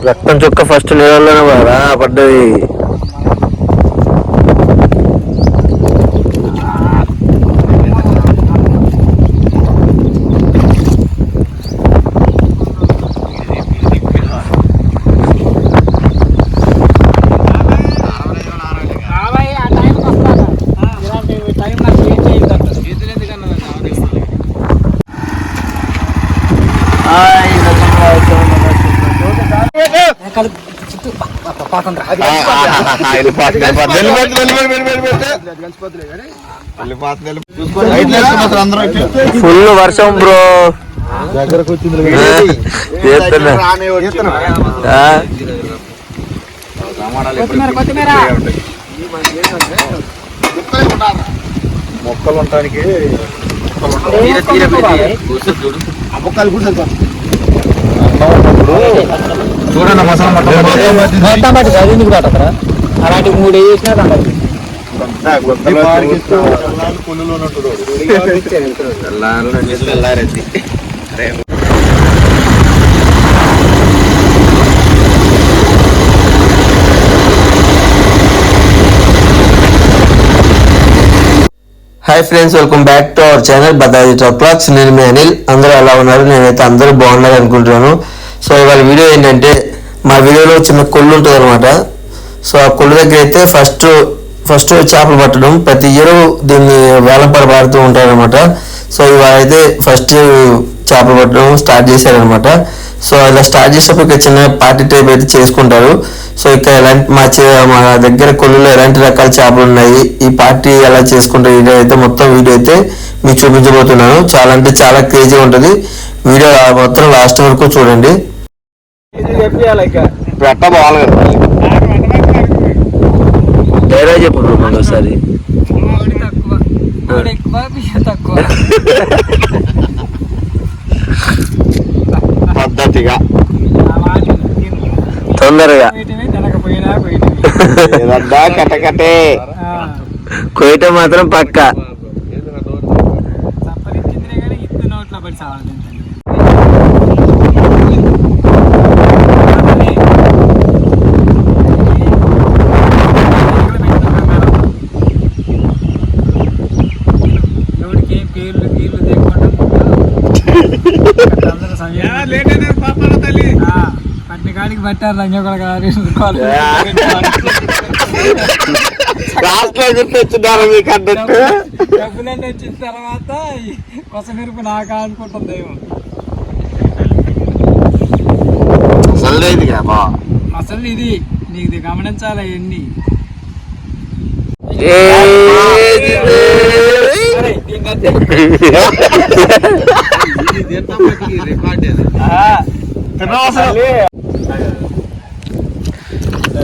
రక్తం చుక్క ఫస్ట్ నీళ్ళలోనే పడరా పడ్డది. ఫుల్ వర్షం బ్రో. మొక్కలు ఉండటానికి చూడండి మసాలా అలాంటి 3 వేసినా hi friends, welcome back to our channel బదాది టాప్ క్లాక్స్. నేను మీ అనిల్. అందరూ ఎలా ఉన్నారు? నేనైతే అందరూ బాగున్నారు అనుకుంటున్నాను. సో ఇవాళ వీడియో ఏంటంటే, మా వీడియోలో చిన్న కొల్లు ఉంటుంది అనమాట. సో ఆ కొల్లు దగ్గర అయితే ఫస్ట్ చేపలు పట్టడం ప్రతి ఇయర్ దీన్ని వేలంపాట పాడుతూ ఉంటారనమాట. సో ఇవాళ అయితే ఫస్ట్ చేపలు పట్టడం స్టార్ట్ చేశారనమాట. సో ఇలా స్టార్ట్ చేసేటప్పుడు ఇక్కడ చిన్న పార్టీ టైప్ అయితే చేసుకుంటారు. సో ఇక్కడ ఎలాంటి మా దగ్గర కొల్లులో ఎలాంటి రకాల చేపలు ఉన్నాయి, ఈ పార్టీ ఎలా చేసుకుంటారు, వీడియో అయితే మొత్తం వీడియో అయితే మీకు చూపించబోతున్నాను. చాలా అంటే చాలా క్రేజీ ఉంటుంది. వీడియో మొత్తం లాస్ట్ వరకు చూడండి. పెట్ట బాగా డైరా చెప్పు ఒకసారి. పద్ధతిగా తొందరగా కట్టకట్టే కొయ్యట మాత్రం పక్క. పట్టికాడికి పట్టారు రంగ డబ్బులన్నీ వచ్చిన తర్వాత కొసమెరుపు నాకా అనుకుంటుంది. అసలు ఇది నీకు గమనించాలి అవన్నీ.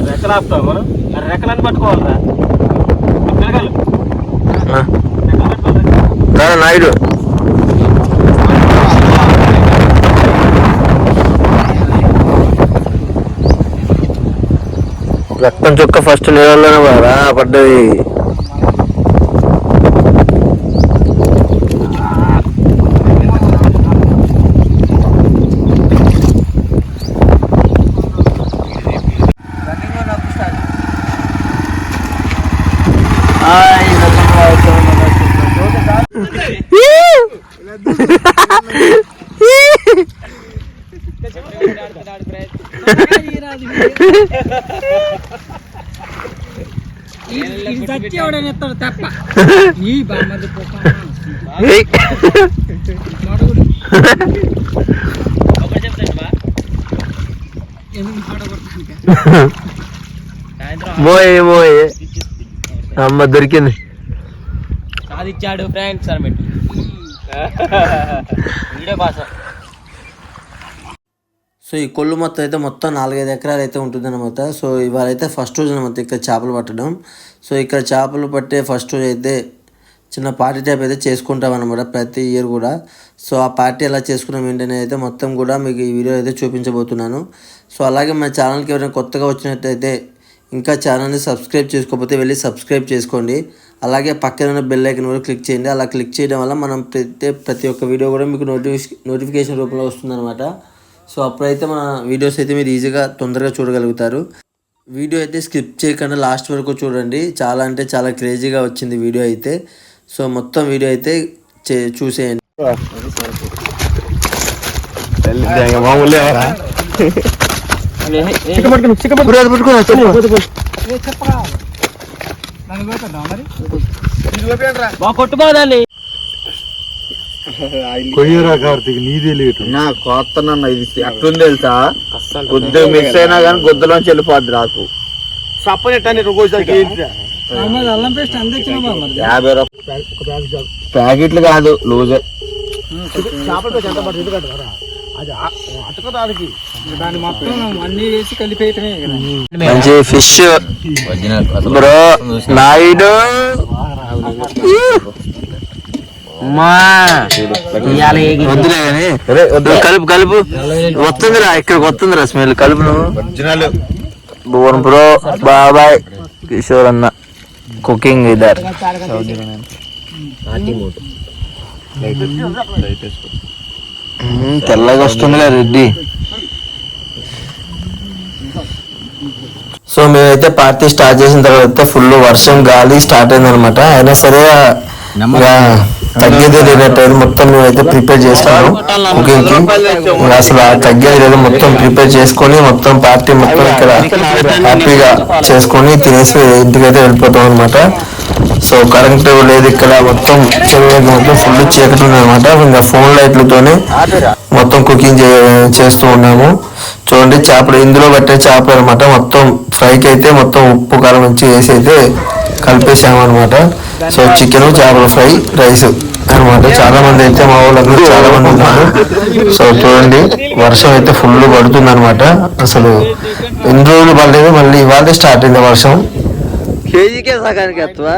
రెక్కలు ఆపుతావు మనం, రెక్కలని పట్టుకోవాలరా పిల్లగాళ్ళు నాయుడు. రక్తం చుక్క ఫస్ట్ నీళ్ళలోనే పడరా పడ్డది. ఎవడనేస్తాడు తప్ప ఈ బామ్మది మోయే మోయే అమ్మ దొరికింది. సాధించాడు ఫ్రెండ్స్ అని పెట్టి వీడియో కోసం. సో ఈ కొల్లు మొత్తం అయితే మొత్తం 4-5 ఎకరాలు అయితే ఉంటుంది అనమాట. సో ఇవాళ అయితే ఫస్ట్ రోజు అనమాట ఇక్కడ చేపలు పట్టడం. సో ఇక్కడ చేపలు పట్టే ఫస్ట్ రోజు అయితే చిన్న పార్టీ టైప్ అయితే చేసుకుంటాం అనమాట ప్రతి ఇయర్ కూడా. సో ఆ పార్టీ ఎలా చేసుకున్నాం ఏంటనే అయితే మొత్తం కూడా మీకు ఈ వీడియో అయితే చూపించబోతున్నాను. సో అలాగే మన ఛానల్కి ఎవరైనా కొత్తగా వచ్చినట్టయితే ఇంకా ఛానల్ని సబ్స్క్రైబ్ చేసుకోకపోతే వెళ్ళి సబ్స్క్రైబ్ చేసుకోండి. అలాగే పక్కన ఉన్న బెల్ ఐకాన్ కూడా క్లిక్ చేయండి. అలా క్లిక్ చేయడం వల్ల మనం ప్రతి ఒక్క వీడియో కూడా మీకు నోటిఫికేషన్ రూపంలో వస్తుందన్నమాట. సో అప్పుడైతే మన వీడియోస్ అయితే మీరు ఈజీగా తొందరగా చూడగలుగుతారు. వీడియో అయితే స్కిప్ చేయకుండా లాస్ట్ వరకు చూడండి. చాలా అంటే చాలా క్రేజీగా వచ్చింది వీడియో అయితే. సో మొత్తం వీడియో అయితే చూసేయండి. కొట్టుకోదాన్ని కొయ్యరా కార్తీక్ నీదే లేటు నా కొత్తనన్న ఇది అట్లుంది తెలుసా. గుద్ద మిక్స్ అయినా కానీ గుద్దలోంచి వెళ్ళిపోద్ది నాకు. అల్లం పేస్ట్ అంత ఇచ్చిన 50 రూపాయలు ప్యాకెట్లు కాదు లూజర్. దాన్ని మొత్తం అన్ని వేసి కలిపేయటమే మంచి ఫిష్ బ్రో నాయుడు. కలుపు కలుపు వస్తుందిరా, ఇక్కడికి వస్తుందిరా స్మెల్. కలుపు భువన్ బ్రో, బాబాయ్, కిషోర్ అన్న కుకింగ్ ఇద్దరు. తెల్లగా వస్తుందిగా రెడ్డి. సో మేమైతే పార్టీ స్టార్ట్ చేసిన తర్వాత ఫుల్ వర్షం గాలి స్టార్ట్ అయింది అనమాట. అయినా సరే తగ్గేది లేనట్టు మొత్తం మేమైతే ప్రిపేర్ చేసుకున్నాం కుకింగ్ కి. అసలు తగ్గేది లేదు, మొత్తం ప్రిపేర్ చేసుకొని మొత్తం పార్టీ మొత్తం ఇక్కడ హ్యాపీగా చేసుకొని తినేసి ఇంటికైతే వెళ్ళిపోతాం అనమాట. సో కరెంట్ లేదు ఇక్కడ, మొత్తం మొత్తం ఫుల్ చీకటి ఉంది అనమాట. ఇంకా ఫోన్ లైట్లతోనే మొత్తం కుకింగ్ చేస్తూ ఉన్నాము. చూడండి చేపలు, ఇందులో పట్టే చేపలు అనమాట. మొత్తం ఫ్రైకి అయితే మొత్తం ఉప్పు కారం మంచి వేసి అయితే కలిపేసాము అనమాట. సో చికెన్, చేపల ఫ్రై, రైస్ అనమాట. చాలా మంది అయితే మా వాళ్ళందరూ చాలా మంది ఉన్నారు. సో చూడండి వర్షం అయితే ఫుల్ పడుతుంది అనమాట. అసలు ఎన్ని రోజులు పడలేదు, మళ్ళీ ఇవాళ స్టార్ట్ అయింది వర్షం. కేజీకే సగానికి ఎత్తవా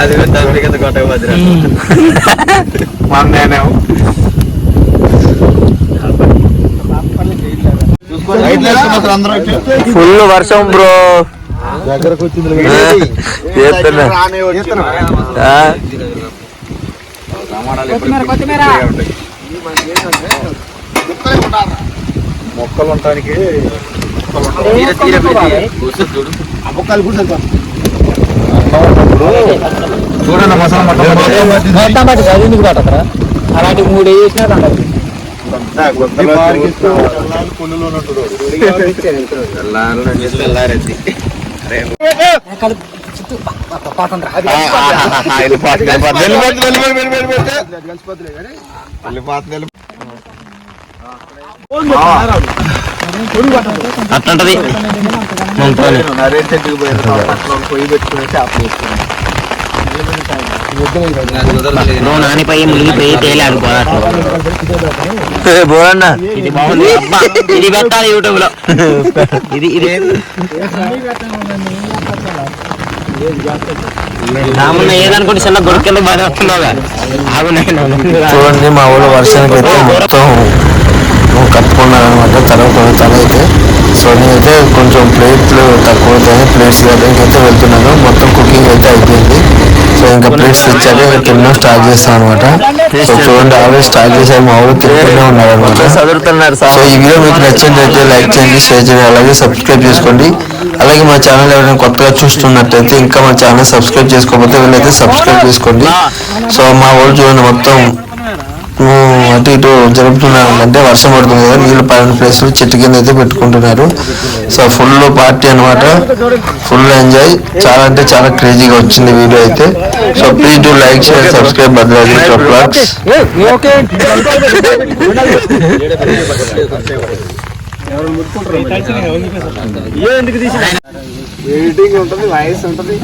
అది కొట్టకపోతే ఫుల్ వర్షం బ్రో. దగ్గరకు వచ్చింది మొక్కలు ఉండటానికి చూడండి మసాలా అలాంటి 3 వేసినా అట్లంటది పొయ్యి పెట్టుకుని చేపలు నానిపై మునిగిపోయి తేలాడు బోరన్న. ఇది బాగుంది, ఇది పెట్టాలి యూట్యూబ్ లో. ఇది ఇది ఏదనుకుంటే చిన్న గొడుకెళ్ళి బాగా వస్తున్నావుగా. చూడండి మా ఊళ్ళో వర్షానికి అయితే మొత్తం కట్టుకున్నారు అనమాట తల అయితే. సో నేనైతే కొంచెం ప్లేట్లు తక్కువ అవుతాయి, ప్లేట్స్ అయితే వెళ్తున్నాను. మొత్తం కుకింగ్ అయితే అయిపోయింది. సో ఇంకా ప్లేట్స్ ఇచ్చాక ఇంకా తినడం స్టార్ట్ చేస్తాం అనమాట. సో చూడండి ఆల్రెడీ స్టార్ట్ చేసారు, మా ఊరు తిరుగుతూనే ఉన్నారు అనమాట. చదువుతున్నారు. సో ఈ వీడియో మీకు నచ్చినట్లయితే లైక్ చేయండి, షేర్ చేయండి, అలాగే సబ్స్క్రైబ్ చేసుకోండి. అలాగే మా ఛానల్ ఎవరైనా కొత్తగా చూస్తున్నట్టయితే ఇంకా మా ఛానల్ సబ్స్క్రైబ్ చేసుకోకపోతే వీళ్ళైతే సబ్స్క్రైబ్ చేసుకోండి. సో మా ఊరు చూడండి మొత్తం అటు ఇటు జరుపుతున్నారు. అంటే వర్షం పడుతుంది కదా, నీళ్ళు పడిన ప్లేస్లో చెట్టు కింద అయితే పెట్టుకుంటున్నారు. సో ఫుల్ పార్టీ అనమాట, ఫుల్ ఎంజాయ్. చాలా అంటే చాలా క్రేజీగా వచ్చింది వీడియో అయితే. So please do like, share, subscribe Bhadradri vlogs. Editing ఉంటుంది, వాయిస్ ఉంటుంది.